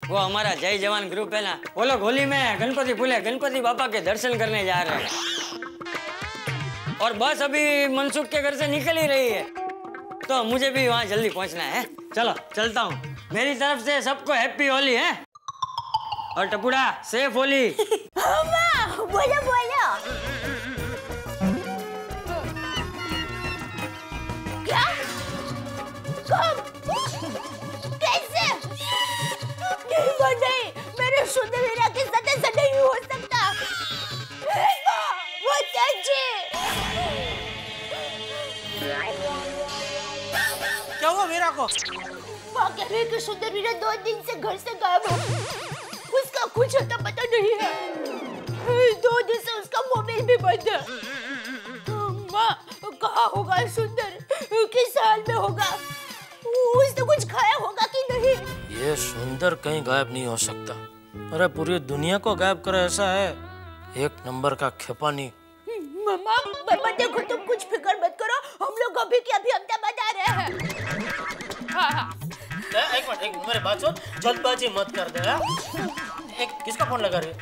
वो हमारा जय जवान ग्रुप है ना, वो लोग होली में गणपति फूले गणपति बाबा के दर्शन करने जा रहे हैं और बस अभी मनसुख के घर से निकल ही रही है, तो मुझे भी वहाँ जल्दी पहुँचना है। चलो चलता हूँ। मेरी तरफ से सबको हैप्पी होली है और टपुड़ा सेफ होली। बोलो बोलो। क्या? कब? कैसे? नहीं, मेरे सुंदर वीरा के साथ ऐसा नहीं हो सकता। वो चाची। क्या हुआ वीरा को? माँ कह रही कि सुंदर वीरा 2 दिन से घर से गायब है। उसका कुछ अता पता नहीं है। 2 दिन से उसका मोबाइल भी बंद है। माँ कहाँ होगा सुंदर? किस हाल में होगा? उसने कुछ खाया होगा कि नहीं? ये सुंदर कहीं गायब नहीं हो सकता। अरे पूरी दुनिया को गायब करे ऐसा है। 1 नंबर का खेपानी। मम्मा देखो, तुम कुछ फिक्र मत करो, हम लोग अभी के अभी अहमदाबाद आ रहे हैं। हाँ। एक मिनट मेरे बात सुन, जल्दबाजी मत कर दे। किसका फोन लगा रही है?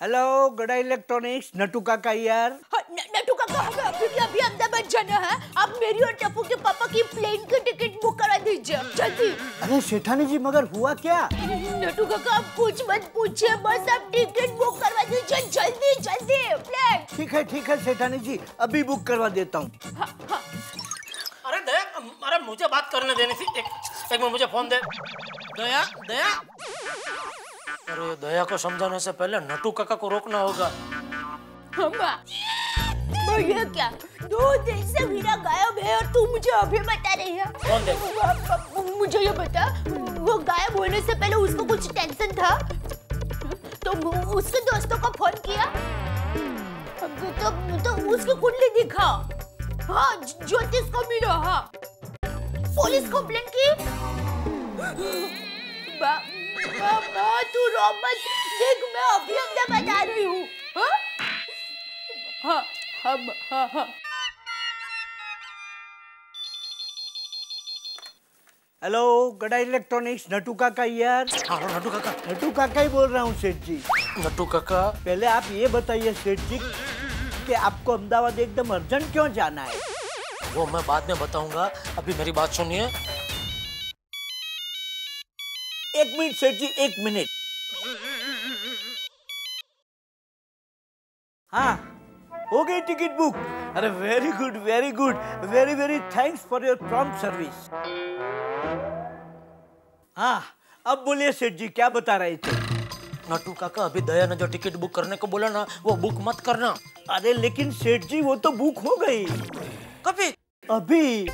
हेलो गड़ा इलेक्ट्रॉनिक्स, नटू काका यार। नटू काका, हमें अभी अहमदाबाद जाना है। आप मेरी और टप्पू के पापा की प्लेन की टिकट बुक करा दीजिए जल्दी। अरे सेठानी जी, मगर हुआ क्या? नटू काका आप कुछ मत पूछिए, बस आप टिकट बुक करवा दीजिए जल्दी प्लेन। ठीक है सेठानी जी, अभी बुक करवा देता हूँ। अरे दया, अरे मुझे बात करने देनी थी। एक मिनट मुझे फोन दे। दया। अरे दया को समझाने से पहले नटू काका को रोकना होगा। ये क्या? 2 दिन से वीरा गायब है और तू मुझे अभी बता रही है? कौन दे? मुझे ये बता, वो गायब होने से पहले उसको कुछ टेंशन था तो उसके दोस्तों को फोन किया तो उसकी कुंडली दिखा। हाँ, ज्योतिष को मिला। हाँ, पुलिस कंप्लेंट की। तू रो मत, देख मैं अभी अहमदाबाद आ रही हूँ। हाँ। हेलो गड़ा इलेक्ट्रॉनिक्स, नटू काका यार। हाँ नटू काका ही बोल रहा हूँ सेठ जी। नटू काका, पहले आप ये बताइए सेठ जी कि आपको अहमदाबाद एकदम अर्जेंट क्यों जाना है? वो मैं बाद में बताऊंगा, अभी मेरी बात सुनिए। 1 मिनट सेठ जी, 1 मिनट। हाँ, हो गई टिकट बुक। अरे very good, very thanks for your prompt service. हाँ, अब बोलिए सेठ जी, क्या बता रहे थे? नटू काका, अभी दया ने जो टिकट बुक करने को बोला ना, वो बुक मत करना। अरे लेकिन सेठ जी, वो तो बुक हो गई। कभी? अभी।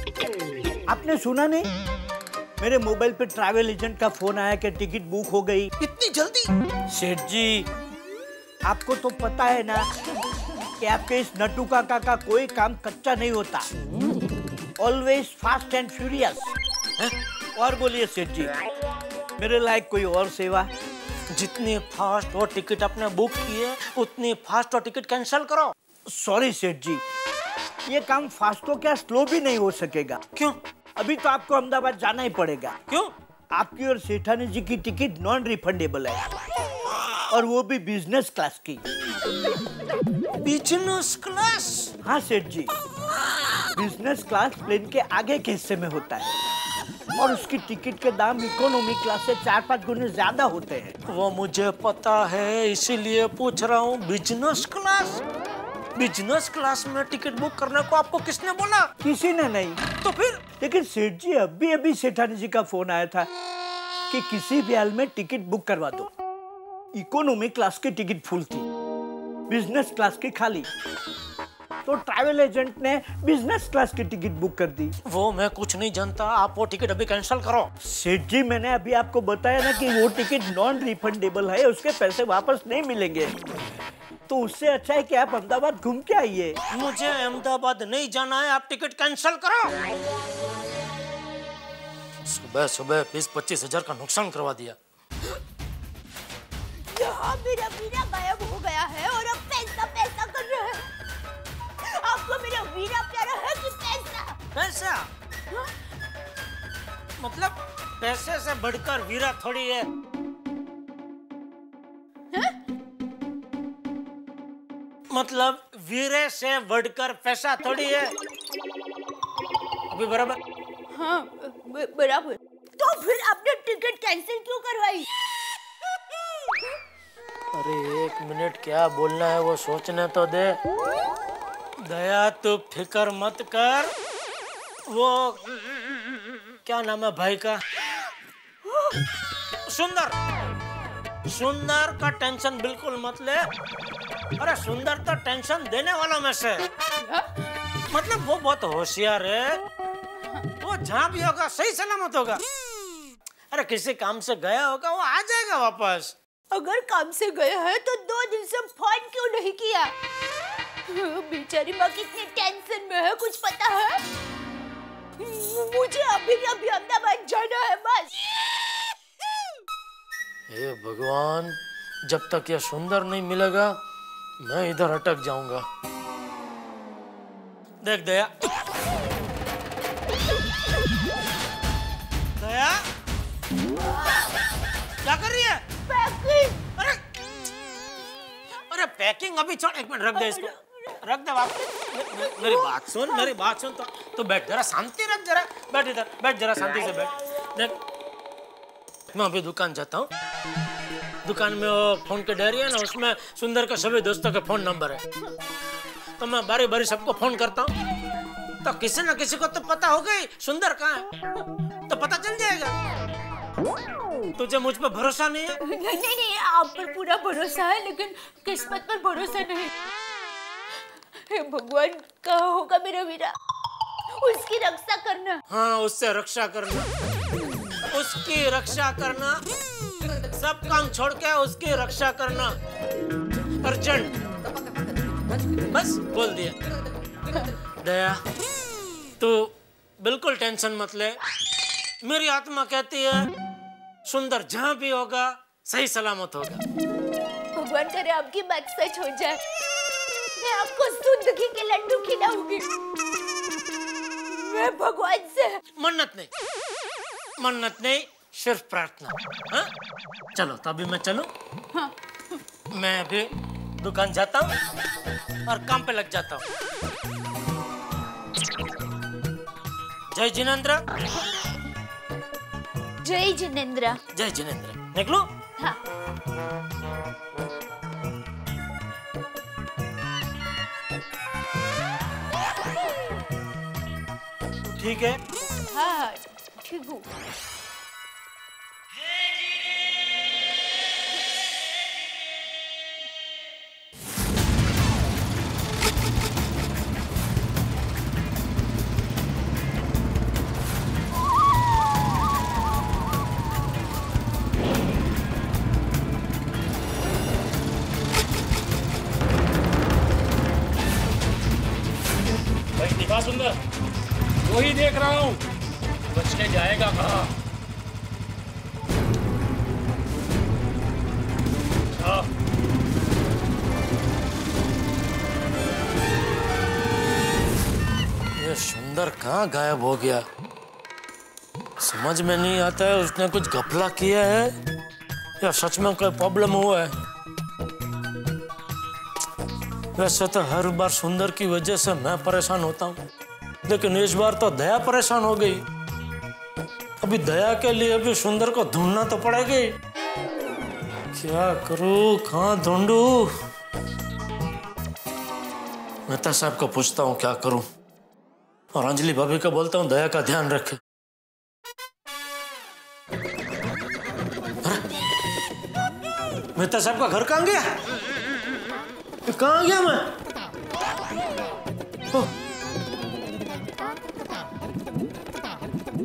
आपने सुना नहीं? मेरे मोबाइल पे ट्रैवल एजेंट का फोन आया कि टिकट बुक हो गई। इतनी जल्दी? सेठ जी, आपको तो पता है ना कि आपके इस नटू काका का कोई काम कच्चा नहीं होता। Always fast and furious. और बोलिए सेठ जी, मेरे लायक कोई और सेवा? जितनी फास्ट वो टिकट आपने बुक की है, उतनी फास्ट वो टिकट कैंसिल करो। सॉरी सेठ जी, ये काम फास्ट तो क्या स्लो भी नहीं हो सकेगा। क्यों? अभी तो आपको अहमदाबाद जाना ही पड़ेगा। क्यों? आपकी और सेठानी जी की टिकट नॉन रिफंडेबल है, और वो भी बिजनेस क्लास की। Business class? हाँ सेठ जी, बिजनेस क्लास प्लेन के आगे के हिस्से में होता है और उसकी टिकट के दाम इकोनॉमी क्लास से 4-5 गुने ज्यादा होते हैं। वो मुझे पता है, इसीलिए पूछ रहा हूँ। बिजनेस क्लास में टिकट बुक करने को आपको किसने बोला? किसी ने नहीं। तो फिर? लेकिन सेठ जी, अभी सेठानी जी का फोन आया था कि किसी भी हाल में टिकट बुक करवा दो। इकोनॉमी क्लास की टिकट फुल थी, बिजनेस क्लास की खाली। तो ट्रैवल एजेंट ने बिजनेस क्लास की टिकट बुक कर दी। वो मैं कुछ नहीं जानता, आप वो टिकट अभी कैंसिल करो। सेठ जी, मैंने अभी आपको बताया ना कि वो टिकट नॉन रिफंडेबल है, उसके पैसे वापस नहीं मिलेंगे। तो उससे अच्छा है कि आप अहमदाबाद घूम के आइए। मुझे अहमदाबाद नहीं जाना है, आप टिकट कैंसिल करो। सुबह 20-25 हजार का नुकसान करवा दिया। यहाँ मेरा वीरा गायब हो गया है और अब पैसा कर रहे हैं। आपको मेरा वीरा प्यारा है कि पैसा? पैसा? मतलब पैसे से बढ़कर वीरा थोड़ी है। मतलब वीरे से बढ़कर पैसा थोड़ी है। अभी बराबर? हाँ बराबर। तो फिर आपने टिकट कैंसिल क्यों करवाई? अरे 1 मिनट, क्या बोलना है वो सोचने तो दे। दया तू फिक्र मत कर। वो क्या नाम है भाई का? सुंदर का टेंशन बिल्कुल मत ले। अरे सुंदर तो टेंशन देने वालों में से। मतलब वो बहुत होशियार है। वो जहाँ भी होगा सही सलामत होगा। अरे किसी काम से गया होगा, वो आ जाएगा वापस। अगर काम से गया है तो 2 दिन से फोन क्यों नहीं किया? बेचारी माँ कितनी टेंशन में है, कुछ पता है? मुझे अभी अहमदाबाद जाना है बस। हे भगवान, जब तक ये सुंदर नहीं मिलेगा मैं इधर अटक जाऊंगा। देख दया, दया क्या कर रही है? पैकिंग। अरे पैकिंग अभी छोड़, 1 मिनट रख दे इसको, रख दे वापस। मेरी बात सुन तो बैठ जरा, शांति रख जरा, बैठ इधर, बैठ जरा शांति से बैठ। देख मैं अभी दुकान जाता हूँ। दुकान में वो फोन के डायरी है ना, उसमें सुंदर के सभी दोस्तों के फोन नंबर है। तो मैं बारी बारी सबको फोन करता हूँ, तो किसी न किसी को तो पता हो गई सुंदर कहाँ है, तो पता चल जाएगा। तुझे मुझ पर भरोसा नहीं है? नहीं, आप पर पूरा भरोसा है, लेकिन किस्मत पर भरोसा नहीं। हे भगवान, कहाँ होगा मेरा वीरा? उसकी रक्षा करना। हाँ, उससे रक्षा करना, उसकी रक्षा करना। सब काम छोड़ के उसकी रक्षा करना, अर्जेंट। बस बोल दिया। दया तू बिल्कुल टेंशन मत ले। मेरी आत्मा कहती है सुंदर जहां भी होगा सही सलामत होगा। भगवान करे आपकी बात सच हो जाए। मैं आपको दूध घी के लड्डू खिलाऊंगी। मैं भगवान से मन्नत नहीं, सिर्फ प्रार्थना। हाँ? चलो तो अभी मैं चलूं? हाँ। मैं अभी दुकान जाता हूँ और काम पे लग जाता हूँ। जय जिनेंद्र। जय जिनेंद्र। जय जिनेंद्र। निकलो? हाँ। ठीक है? हाँ ठीक हूँ। दिखा सुंदर, वही देख रहा हूँ, बच के जाएगा कहाँ? ये सुंदर कहाँ गायब हो गया? समझ में नहीं आता है, उसने कुछ घपला किया है या सच में कोई प्रॉब्लम हुआ है। वैसे तो हर बार सुंदर की वजह से मैं परेशान होता हूँ, लेकिन इस बार तो दया परेशान हो गई। अभी दया के लिए भी सुंदर को ढूंढना तो पड़ेगा ही। क्या करूँ, कहाँ ढूंढूं? मेहता साहब को पूछता हूँ क्या करूँ, और अंजलि भाभी को बोलता हूँ दया का ध्यान रखे। मेहता साहब का घर कहाँ गया? कहाँ गया मैं?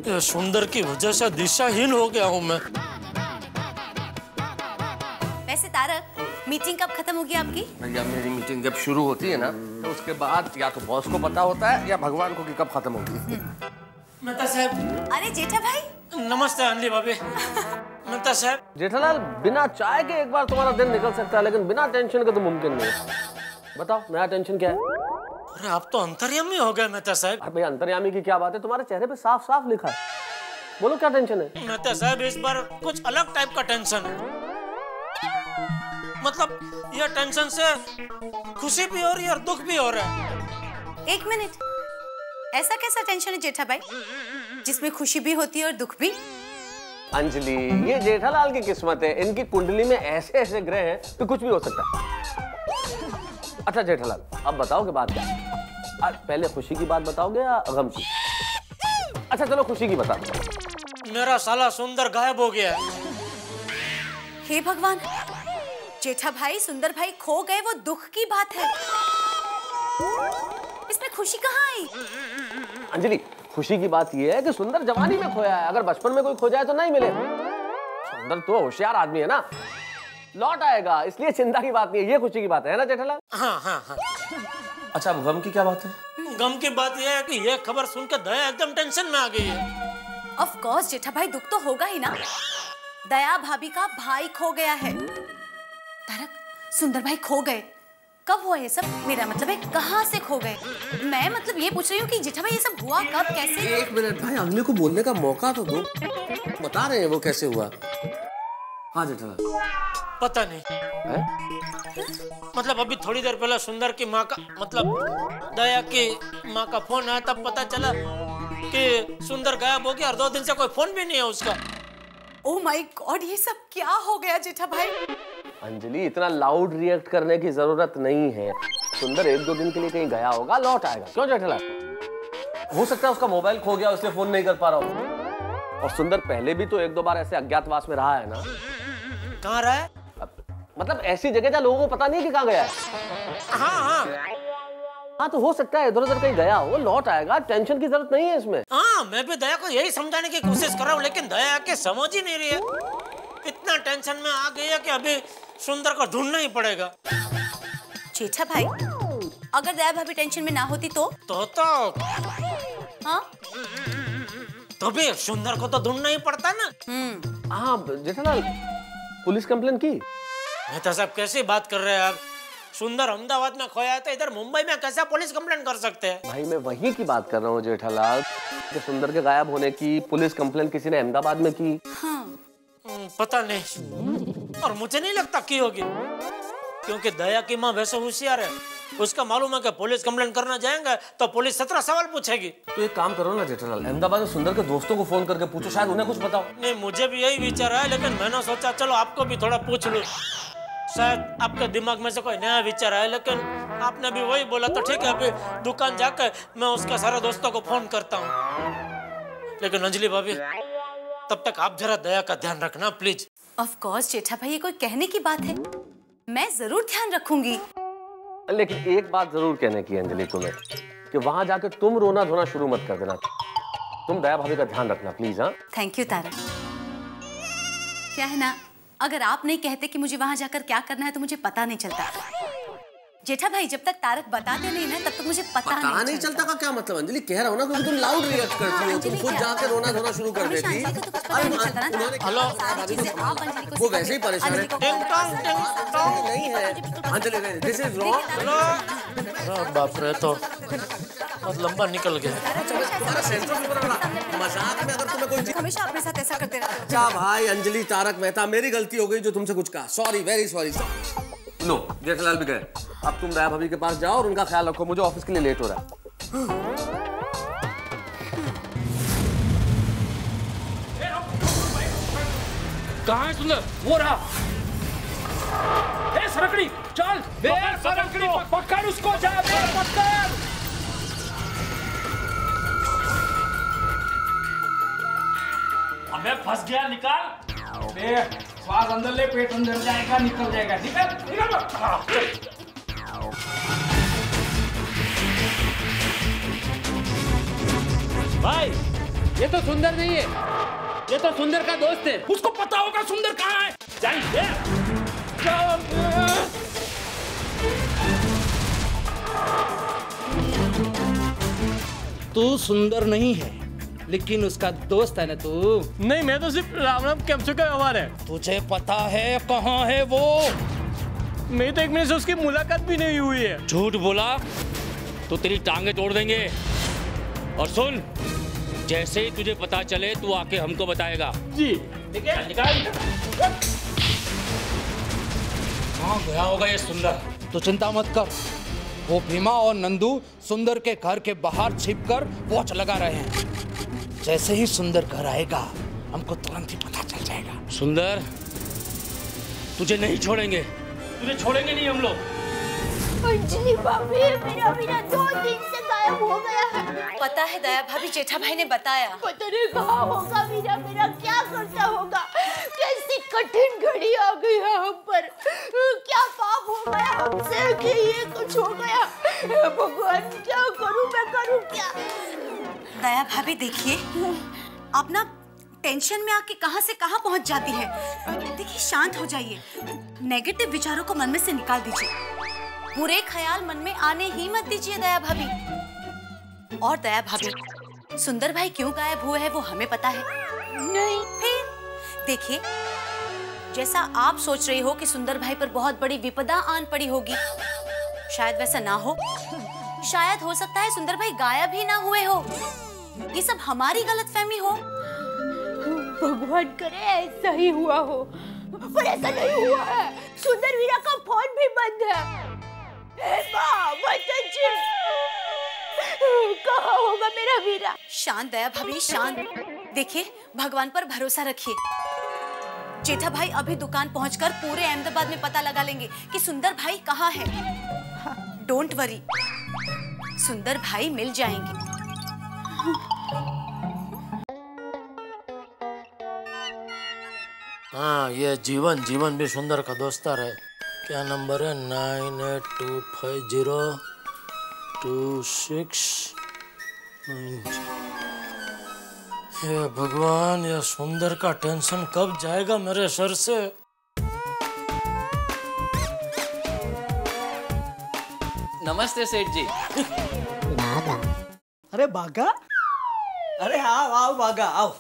ये सुंदर की वजह से दिशाहीन हो गया हूँ मैं। वैसे तारक, मीटिंग कब खत्म होगी आपकी? भैया मेरी मीटिंग जब शुरू होती है ना, तो उसके बाद या तो बॉस को पता होता है या भगवान को कि कब खत्म होगी। मेहता साहब। अरे जेठा भाई। नमस्ते अंजलि भाभी। मेहता साहब। जेठालाल, बिना चाय के एक बार तुम्हारा दिन निकल सकता है, लेकिन बिना टेंशन के तो मुमकिन नहीं है। बताओ नया टेंशन क्या है? अरे आप तो अंतर्यामी हो गए मेहता साहब। अरे भैया अंतर्यामी की क्या बात है, तुम्हारे चेहरे पे साफ साफ लिखा है बोलो क्या टेंशन है? मेहता साहब इस बार कुछ अलग टाइप का टेंशन है। मतलब ये टेंशन से खुशी भी हो रही है और दुख भी हो रहा है। एक मिनट, ऐसा कैसा टेंशन है जेठा भाई जिसमें खुशी भी होती है और दुख भी? अंजलि, ये जेठालाल की किस्मत है, इनकी कुंडली में ऐसे ऐसे ग्रह हैं तो कुछ भी हो सकता है। अच्छा जेठालाल, अब बताओ कि बात क्या है? पहले खुशी की बात बताओगे या गम की? अच्छा चलो खुशी की बता दो। मेरा साला सुंदर गायब हो गया है। हे भगवान, जेठा भाई सुंदर भाई खो गए वो दुख की बात है, इसमें खुशी कहाँ आई? अंजलि, खुशी की बात यह है कि सुंदर जवानी में खोया है, अगर बचपन में कोई खो जाए तो नहीं मिले। सुंदर तो होशियार आदमी है ना, लौट आएगा, इसलिए चिंता की बात नहीं है, ये खुशी की बात है ना जेठालाल? हाँ हाँ हाँ। अच्छा अब गम की क्या बात है? गम की बात यह है कि यह खबर सुनकर दया एकदम टेंशन में आ गई है। ऑफ कोर्स जेठा भाई, दुख तो होगा ही ना, दया भाभी का भाई खो गया है। तारक, सुंदर भाई खो गए, कब हुआ ये सब? मेरा मतलब है कहाँ से खो गए? मैं मतलब ये पूछ रही हूँ कि जेठा भाई ये सब हुआ कब, कैसे? एक मिनट भाई, अगले को बोलने का मौका तो दो, बता रहे हैं वो कैसे हुआ। हाँ जेठालाल। पता नहीं है? मतलब अभी थोड़ी देर पहले सुंदर की माँ का मतलब दया की माँ का फोन आया, तब पता चला कि सुंदर गायब हो गया और 2 दिन से कोई फोन भी नहीं है उसका। ओह माय गॉड, ये सब क्या हो गया जेठा भाई? अंजलि, इतना लाउड रिएक्ट करने की जरूरत नहीं है। सुंदर 1-2 दिन के लिए कहीं गया होगा, लौट आएगा। क्यों जेठालाल? हो सकता है उसका मोबाइल खो गया, इसलिए फोन नहीं कर पा रहा हो। और सुंदर पहले भी तो 1-2 बार ऐसे अज्ञातवास में रहा है ना। कहाँ रहा है? मतलब ऐसी जगह जहाँ लोगों को पता नहीं कि कहाँ गया है। हाँ हाँ हाँ, तो हो सकता है इधर उधर कहीं गया हो, लौट आएगा, टेंशन की जरूरत नहीं है इसमें। हाँ, मैं भी दया को यही समझाने की कोशिश कर रहा हूँ, लेकिन दया के समझ ही नहीं रही है। इतना टेंशन में आ गई है कि अभी सुंदर को ढूंढना ही पड़ेगा। जेठा भाई, अगर दया भाभी टेंशन में ना होती तो? हाँ? तो भी सुंदर को तो ढूंढना ही पड़ता ना। हाँ जेठालाल, पुलिस कंप्लेन की? मेहता साहब कैसी बात कर रहे हैं आप? सुंदर अहमदाबाद में खोया है तो इधर मुंबई में कैसे पुलिस कंप्लेन कर सकते हैं? भाई मैं वही की बात कर रहा हूँ जेठालाल, कि सुंदर के गायब होने की पुलिस कंप्लेन किसी ने अहमदाबाद में की। पता नहीं, और मुझे नहीं लगता की होगी, क्योंकि दया की माँ वैसे होशियार है, उसका मालूम है कि पुलिस कंप्लेन करना जाएंगे तो पुलिस 17 सवाल पूछेगी। तो एक काम करो ना जेठालाल, अहमदाबाद में सुंदर के दोस्तों को फोन करके पूछो, शायद उन्हें कुछ बताओ। नहीं, मुझे भी यही विचार है, लेकिन मैंने सोचा चलो आपको भी थोड़ा पूछ लूं, शायद आपके दिमाग में से कोई नया विचार आए। लेकिन आपने भी वही बोला तो ठीक है, अभी दुकान जाकर मैं उसके सारे दोस्तों को फोन करता हूँ। लेकिन अंजलि भाभी, तब तक आप जरा दया का ध्यान रखना प्लीज। ऑफ कोर्स जेठा भाई, ये कोई कहने की बात है, मैं जरूर ध्यान रखूंगी। लेकिन एक बात जरूर कहने की अंजलि तुम्हें, कि वहां जाकर तुम रोना धोना शुरू मत कर देना। तुम दया भाभी का ध्यान रखना प्लीज। हाँ, थैंक यू तारक। क्या है ना, अगर आप नहीं कहते कि मुझे वहां जाकर क्या करना है तो मुझे पता नहीं चलता। जेठा भाई, जब तक तारक बताते नहीं ना तब तक मुझे पता नहीं चलता का क्या मतलब अंजलि? कह रहा हूँ ना, क्योंकि तुम लाउड रिएक्ट करती हो, तुम खुद जाके रोना धोना शुरू कर देती। हेलो, वो वैसे ही परेशान है। नहीं है Anjali, this is wrong. Hello, बाप रे, तो बहुत लंबा निकल गया। मजाक में अगर तुम्हें कोई हमेशा अपने साथ ऐसा करते रहते हो। क्या भाई अंजलि, तारक मेहता, मेरी गलती हो गई जो तुमसे कुछ कहा, सॉरी, वेरी सॉरी। लो, जेठालाल भी गए, अब तुम दया भाभी के पास जाओ और उनका ख्याल रखो, मुझे ऑफिस के लिए लेट हो रहा है। कहाँ है सुंदर? वो रहा। ए सरकड़ी, चल बे, सरकड़ी पकड़ उसको, जा बे, पकड़। अबे फंस गया, निकाल बे, श्वास अंदर ले, पेट अंदर जाएगा, निकल जाएगा, निकल निकल। भाई, ये तो सुंदर नहीं है, ये तो सुंदर का दोस्त है। उसको पता होगा सुंदर कहाँ है। जाइए, तू सुंदर नहीं है, लेकिन उसका दोस्त है ना तू। नहीं, मैं तो सिर्फ राम राम कैप्चर का व्यवहार है। तुझे पता है कहाँ है वो? मैं तो 1 महीने से उसकी मुलाकात भी नहीं हुई है। झूठ बोला तो तेरी टांगे तोड़ देंगे। और सुन, जैसे ही तुझे पता चले तू आके हमको बताएगा। जी ठीक है। निकाल। कहाँ गया होगा ये सुंदर? तो चिंता मत कर, वो भीमा और नंदू सुंदर के घर के बाहर छिपकर वॉच लगा रहे हैं। जैसे ही सुंदर घर आएगा हमको तुरंत ही पता चल जाएगा। सुंदर, तुझे नहीं छोड़ेंगे, तुझे छोड़ेंगे नहीं हम लोग। अंजलि भाभी, मेरा वीरा 2 दिन से गायब हो गया है। पता है दया भाभी, जेठा भाई ने बताया। पता नहीं कहाँ होगा वीरा, मेरा क्या करता होगा। कैसी कठिन घड़ी आ गई है हम पर। क्या पाप हो गया हमसे कि ये कुछ हो गया। भगवान क्या करूं, मैं करूं क्या। दया भाभी देखिए, आप ना टेंशन में आके कहां से कहां पहुंच जाती है। देखिए शांत हो जाइए, नेगेटिव विचारों को मन में से निकाल दीजिए, बुरे ख्याल मन में आने ही मत दीजिए दया भाभी। और दया भाभी, सुंदर भाई क्यों गायब हुए हैं वो हमें पता है? नहीं। फिर देखिए, जैसा आप सोच रही हो कि सुंदर भाई पर बहुत बड़ी विपदा आन पड़ी होगी, शायद वैसा ना हो। शायद हो सकता है सुंदर भाई गायब ही ना हुए हो, ये सब हमारी गलतफहमी हो। भगवान करे ऐसा ही हुआ हो, पर ऐसा नहीं हुआ है। सुंदर वीरा का फोन भी बंद है। माँ, बताइए, कहाँ होगा मेरा वीरा? शांत दया भाभी, शांत। देखिए, भगवान पर भरोसा रखिए। जेठा भाई अभी दुकान पहुंचकर पूरे अहमदाबाद में पता लगा लेंगे कि सुंदर भाई कहाँ है। डोंट वरी, सुंदर भाई मिल जाएंगे। हाँ, ये जीवन जीवन भी सुंदर का दोस्तार है। क्या नंबर है? 98250269। हे भगवान, ये सुंदर का टेंशन कब जाएगा मेरे सर से। नमस्ते सेठ जी। अरे बागा, अरे आओ आओ बागा आओ।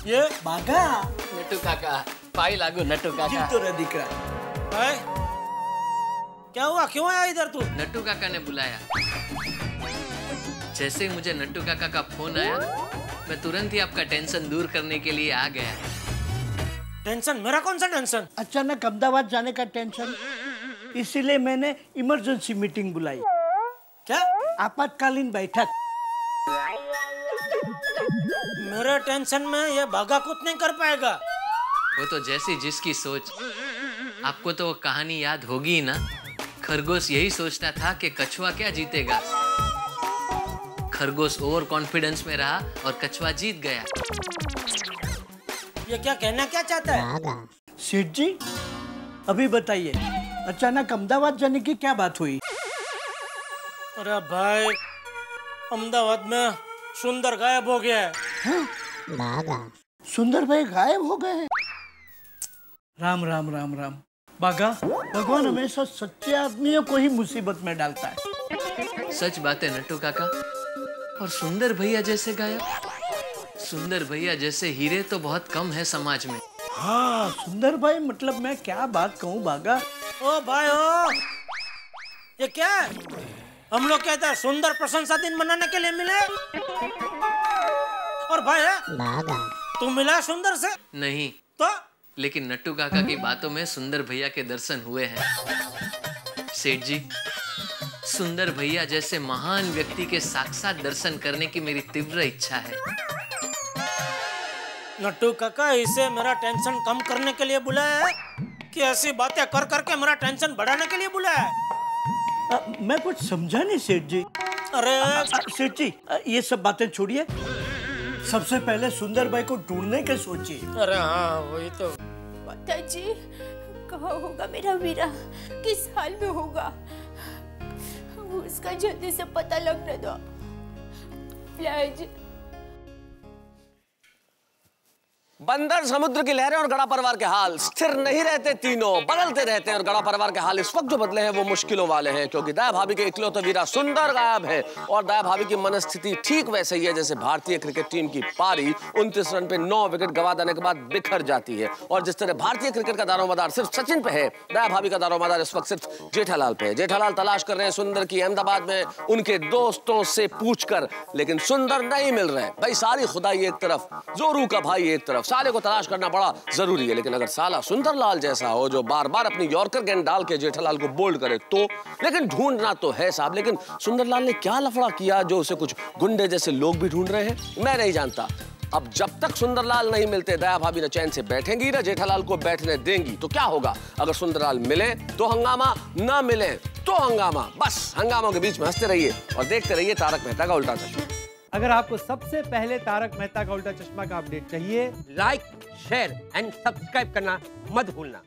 ये बागा नट्टू काका, पाई लागू नट्टू काका। जिम तो दिख रहा है। क्या हुआ, क्यों आया इधर तू? नट्टू काका ने बुलाया। जैसे ही मुझे नट्टू काका का फोन आया, मैं तुरंत ही आपका टेंशन दूर करने के लिए आ गया। टेंशन? मेरा कौन सा टेंशन? अचानक अहमदाबाद जाने का टेंशन, इसीलिए मैंने इमरजेंसी मीटिंग बुलाई। क्या? आपातकालीन बैठक। मेरे टेंशन में ये बागा कुछ नहीं कर पाएगा। वो तो जैसी जिसकी सोच। आपको तो वो कहानी याद होगी ही ना। खरगोश यही सोचता था कि कछुआ क्या जीतेगा। खरगोश ओवर कॉन्फिडेंस में रहा और कछुआ जीत गया। ये क्या कहना क्या चाहता है? सेठ जी, अभी बताइए, अचानक अहमदाबाद जाने की क्या बात हुई? अरे भाई, अहमदाबाद में सुंदर गायब हो गया है। सुंदर भाई गायब हो गए? राम राम राम राम। बागा, भगवान हमेशा सच्चे आदमियों को ही मुसीबत में डालता है। सच बात है नट्टू काका। और सुंदर भैया जैसे गायब? सुंदर भैया जैसे हीरे तो बहुत कम है समाज में। हाँ, सुंदर भाई मतलब मैं क्या बात कहूँ बागा। ओ भाई ओ, ये क्या है? हम लोग कहते हैं सुंदर प्रशंसा दिन मनाने के लिए मिले, और भाई तू मिला सुंदर से? नहीं तो? लेकिन नट्टू काका की बातों में सुंदर भैया के दर्शन हुए हैं। सेठ जी, सुंदर भैया जैसे महान व्यक्ति के साक्षात दर्शन करने की मेरी तीव्र इच्छा है। नट्टू काका इसे मेरा टेंशन कम करने के लिए बुलाया है कि ऐसी बातें कर करके मेरा टेंशन बढ़ाने के लिए बुलाया है? मैं कुछ समझा नहीं सेठ जी। अरे सेठ जी, ये सब बातें छोड़िए, सबसे पहले सुंदर भाई को ढूंढने के सोचिए। अरे हाँ, वही तो। माताजी, कहाँ होगा मेरा वीरा? किस हाल में होगा? उसका जल्दी से पता लगने दो प्लीज। बंदर, समुद्र की लहरें और गड़ा परिवार के हाल स्थिर नहीं रहते, तीनों बदलते रहते हैं। और गड़ा परिवार के हाल इस वक्त जो बदले हैं वो मुश्किलों वाले हैं, क्योंकि दया भाभी के इकलौते वीरा सुंदर गायब है। और दया भाभी की मनस्थिति ठीक वैसे ही है जैसे भारतीय क्रिकेट टीम की पारी 29 रन पे 9 विकेट गंवा देने के बाद बिखर जाती है। और जिस तरह भारतीय क्रिकेट का दारोमदार सिर्फ सचिन पे है, दया भाभी का दारोमदार इस वक्त सिर्फ जेठालाल पे है। जेठालाल तलाश कर रहे हैं सुंदर की अहमदाबाद में उनके दोस्तों से पूछकर, लेकिन सुंदर नहीं मिल रहे। भाई सारी खुदाई एक तरफ, जोरू का भाई एक तरफ, साले को तलाश करना बड़ा जरूरी है। लेकिन अगर साला सुंदरलाल जैसा हो जो बार बार अपनी यॉर्कर गेंद डाल के जेठालाल को बोल्ड करे तो, लेकिन ढूंढना तो है साहब। लेकिन सुंदरलाल ने क्या लफड़ा किया जो उसे कुछ गुंडे जैसे लोग भी ढूंढ रहे हैं, मैं नहीं जानता। अब जब तक सुंदरलाल नहीं मिलते दया भाभी न चैन से बैठेंगी न जेठालाल को बैठने देंगी। तो क्या होगा? अगर सुंदरलाल मिले तो हंगामा, ना मिले तो हंगामा। बस हंगामों के बीच में हंसते रहिए और देखते रहिए तारक मेहता का उल्टा चश्मा। अगर आपको सबसे पहले तारक मेहता का उल्टा चश्मा का अपडेट चाहिए, लाइक, शेयर एंड सब्सक्राइब करना मत भूलना।